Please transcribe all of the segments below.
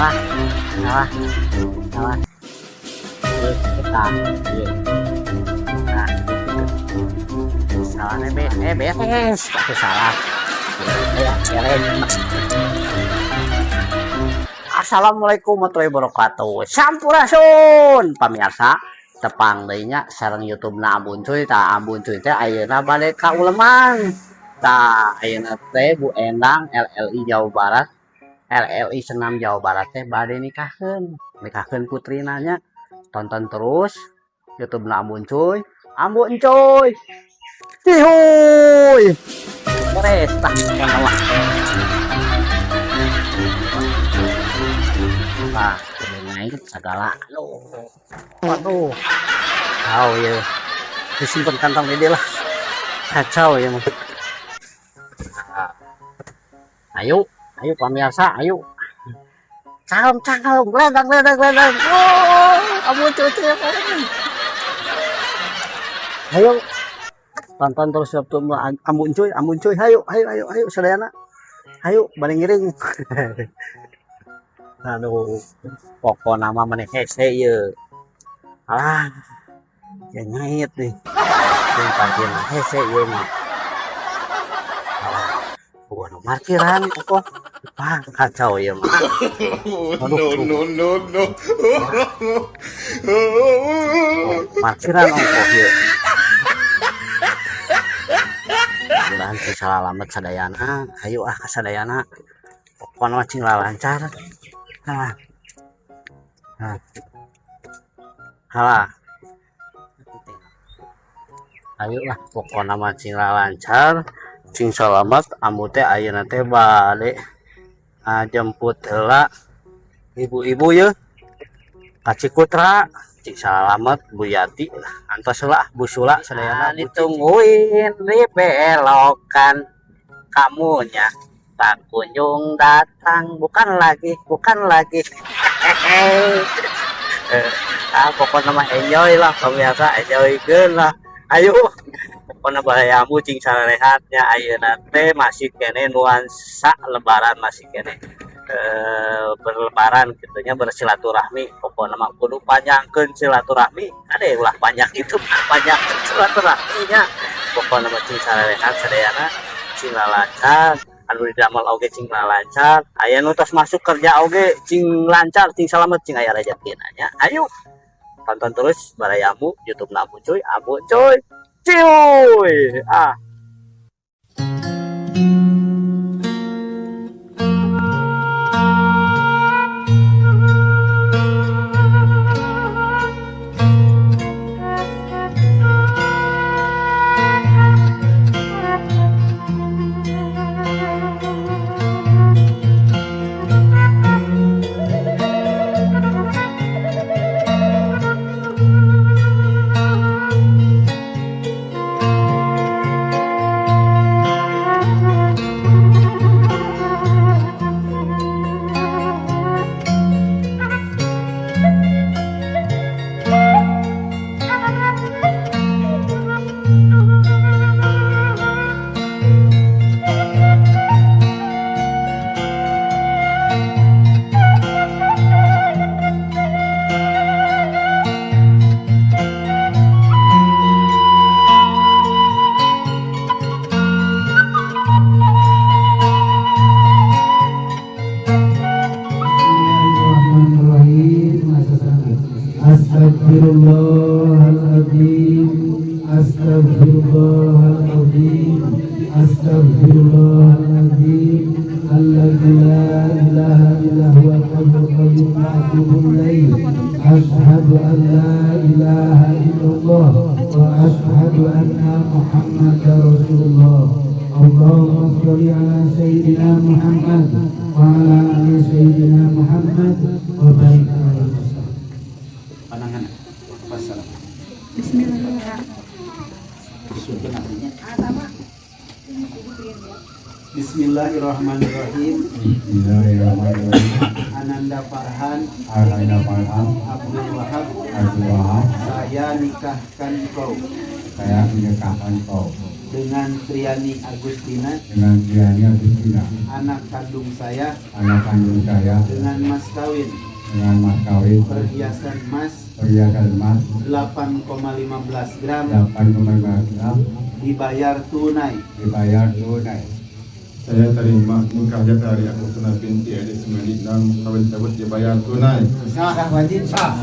salah salah salah kita nah salah beres aku salah ya beres. Assalamualaikum warahmatullahi wabarakatuh. Sampurasun pamirsa tepang deunya sareng YouTube-na Ambun Cuy. Tah Ambun Cuy teh ayeuna bade ka Uleman. Tah ayeuna teh Bu Endang LLI Jawa Barat, LLI Senam Jawa Barat teh bade nikahkeun putrina nya. Tonton terus YouTube-na Ambun Cuy. Ambun Cuy. Cihuy. Beres tah kana Nah, naik segala waduh kau ya disimpan kantong ini lah kacau ya nah, ayo pemirsa ayo calem ledang oh kamu cuci ayo tonton terus YouTube Ambun Cuy ayo sadayana ayo balik ngiring aduh pokok nama mana hese ya alah ya ngait nih yang parkir hese ya nih bukan parkiran pokok kacau ya mah no parkiran pokok ya mudah-mudahan salah alamat sadayana ayo kasadayana pokoknya cing lancar. Halah ayolah pokoknya mah cing lancar cing selamat amu teh ayeuna teh balik jemput heula ibu-ibu ya ka Cikutra cing selamat Bu Yati antos heula Bu Sula sadayana ditungguin di belokan kamunya tak kunjung datang bukan lagi pokoknya mah enjoy lah pemirsa enjoy lah ayo pokoknya bahayamu cing sarehatnya ayeuna teh masih kene nuansa lebaran masih kene berlebaran gitunya bersilaturahmi pokoknya mah kudu panjangkeun silaturahmi ade ulah panjang itu panjangkeun silaturahminya pokoknya mah cing sarehat sadayana cing lancar anu didamal oge cing lancar aya nu tos masuk kerja oge cing lancar cing selamat cing aya rezekina nya ayo tonton terus barayamu YouTube-na Ambun Cuy ciuy Astagfirullahaladzim alladzi la ilaha illa huwa al-hayyul qayyum wa atubu ilaih asyhadu an la ilaha illallah wa asyhadu anna muhammadar rasulullah Allahumma sholli ala sayyidina Muhammad wa ala ali sayyidina Muhammad wa barik ala panangan wassalam Bismillahirrahmanirrahim. Ananda Farhan Abdul Wahab saya nikahkan kau dengan Triani Agustina, anak kandung saya, dengan mas kawin perhiasan emas 8,15 gram dibayar tunai. Saya terima nikahnya dari Agustina binti Edi Semedik dan kawin tersebut dibayar tunai. Sah wajib sah.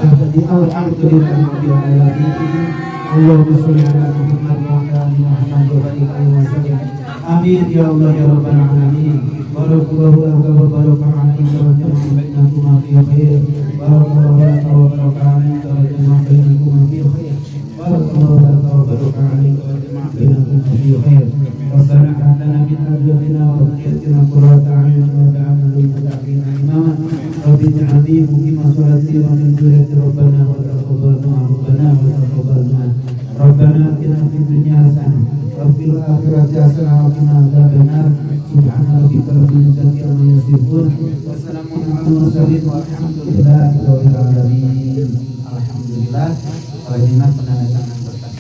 Allahumma sholli ala Muhammad wa ala ali Muhammad wa barik alaihi wa sallam. Amin ya Allah ya rabbal alamin. Barakallahu laka wa baraka alayka wa jama'a bainakuma fi khair. Barakallahu laka wa baraka alayka wa jama'a bainakuma fi khair. Barakallahu laka wa baraka alayka wa jama'a bainakuma fi khair. Rabbana hab lana min azwajina wa dhurriyyatina qurrata a'yun waj'alna lil muttaqina imama. Rabbi ij'alni muqima sholati wa min dhurriyyati rabbana wa taqabbal du'a rabbana wa taqabbal du'a. Rabbana atina fid dunya hasanah wa fil akhirati hasanah wa qina adzabannar. Subhana rabbika rabbil izzati amma yasifun wa salamun alal mursalin walhamdulillahi rabbil alamin. Alhamdulillah. Wajibna penandatangan berkas.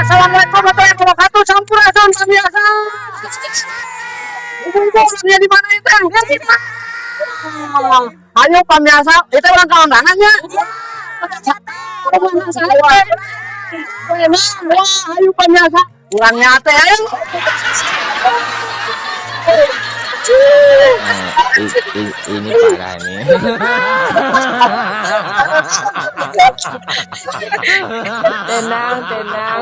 Assalamualaikum warahmatullahi wabarakatuh. Sampurasun biasa. Ibu-ibu di mana itu? Ayo pemirsa, itu ulang kawangannya. Ayo pemirsa, ulangnya teh ayo. Ini parah nih. Tenang, tenang.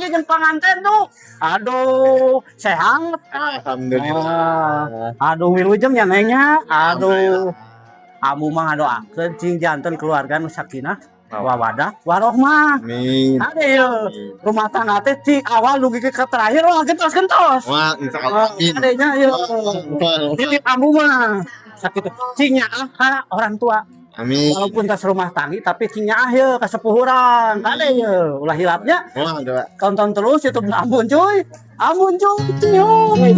ya jeung panganten tuh. Aduh, sehat. Alhamdulillah. Aduh, wilujeng ya nengnya. Aduh. Amu mah ngadoakeun cing janten keluarga nu sakinah wawadah warohmah. Amin. Aduh, rumah tangga teh cing awal dugi ke terakhir wah gentos-gentos. Wah, insyaallah. Amin. Adanya yeuh. Titip amu mah. Sakitu. Cingnya orang tua. Amin. Walaupun tas rumah tanggi tapi cingnya ya kasepuhuran. Kade ya ulah hilapnya. Wah, coba. Tonton terus YouTube Amun cuy. Amun cuy.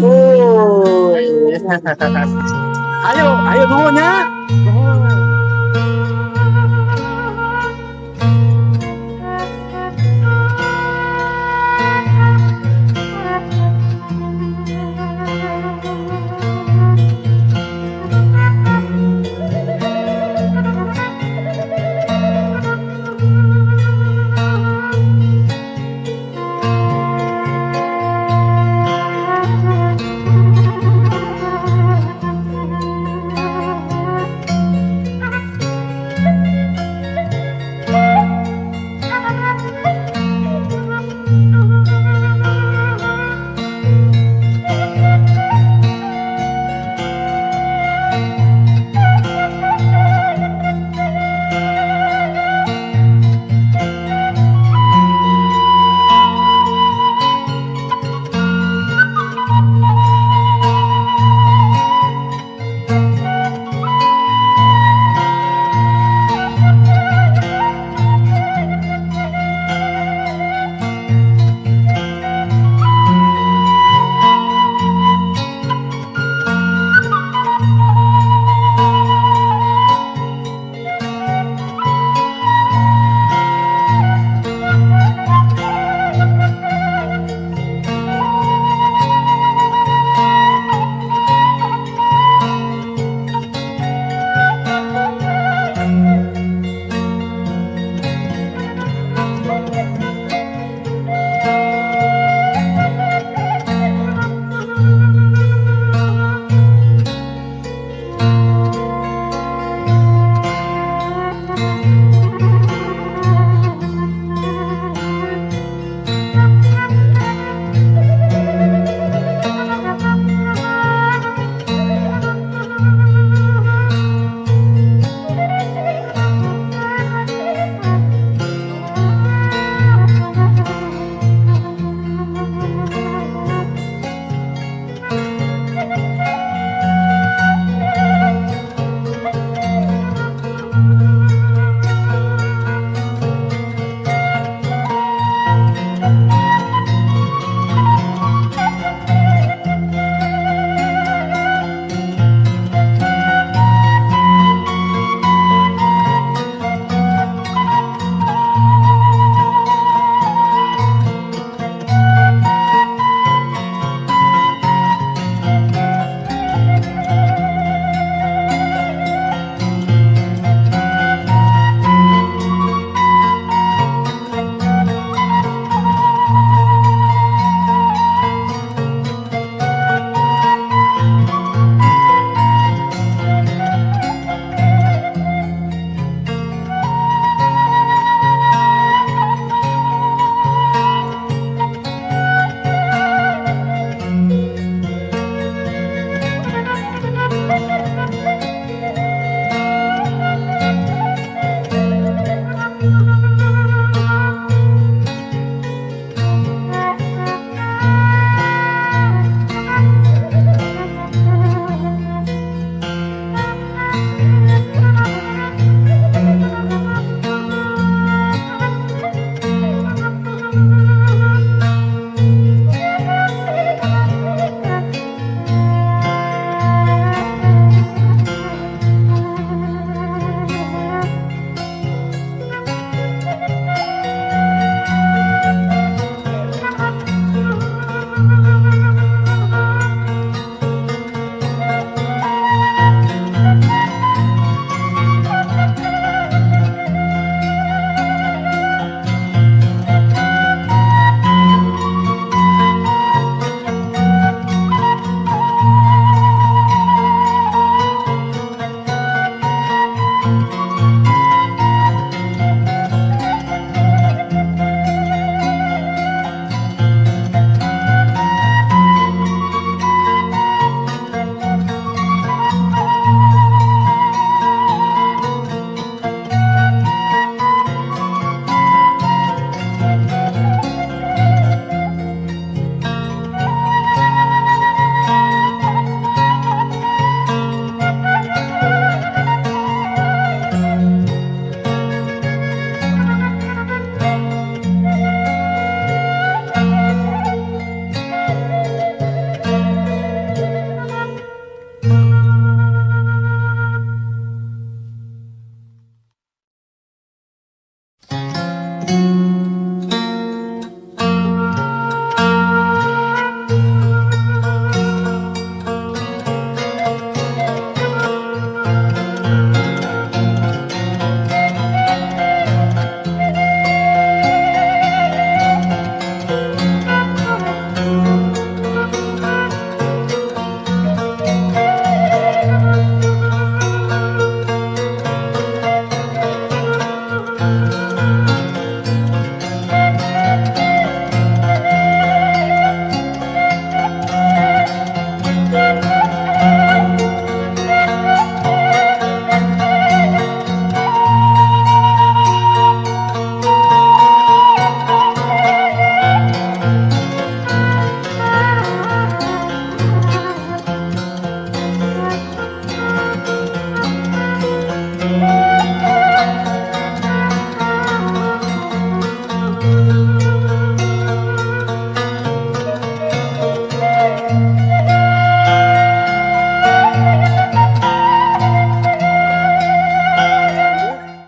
Ayo nuhunnya.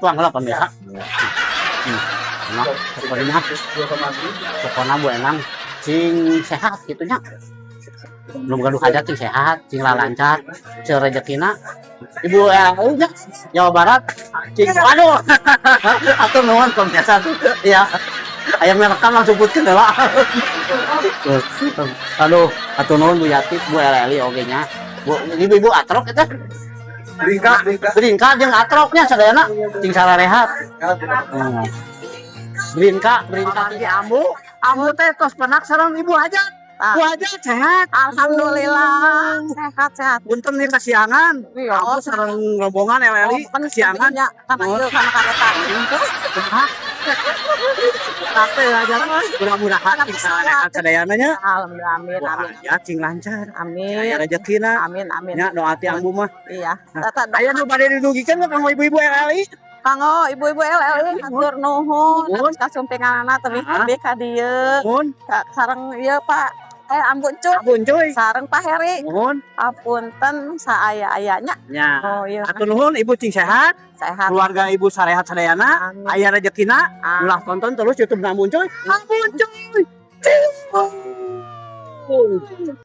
tuang lah pemirsa. Nah, pokoknya Bu Enang cing sehat gitunya. Belum gaduh hajat cing sehat, cing lancar, cing rezekina. Ibu nya Jawa Barat cing aduh. Atuh nuhun pemirsa tuh. Iya. Ayam merekam langsung putih lah. Aduh, atuh nuhun Bu Yati, Bu Eli oge nya. Bu ibu atrok eta. Beringka jeung atroknya sadayana cing sararehat. Beringka di ambu teh tos penak sareng ibu hajat. Bu hajat sehat. Alhamdulillah sehat. Punten nih kasiangan. Aku sareng rombongan Eli kasiangan. Kan ieu kana kareta. Tapi aja mudah-mudahan cing sararehat sadayana nya. Alhamdulillah amin. Ya cing lancar. Amin. Aya rezekina. Amin. Nya doa ti ambu mah. Iya. Aya nu bade didugikeun ka kanggo ibu-ibu Eli. Kanggo ibu-ibu LL hatur nuhun atas kasumpinganana tebih ka dieu. Nuhun. Sareng ieu Pak Ampun cuy. sareng Pak Heri. Nuhun. Apunten saaya-ayanya. Nya. Oh iya. Atur nuhun ibu cing sehat. Sehat. Keluarga ibu sarehat sadayana. Amin. Aya rezekina. Ulah tonton terus YouTube Ampun cuy. Ampun cuy.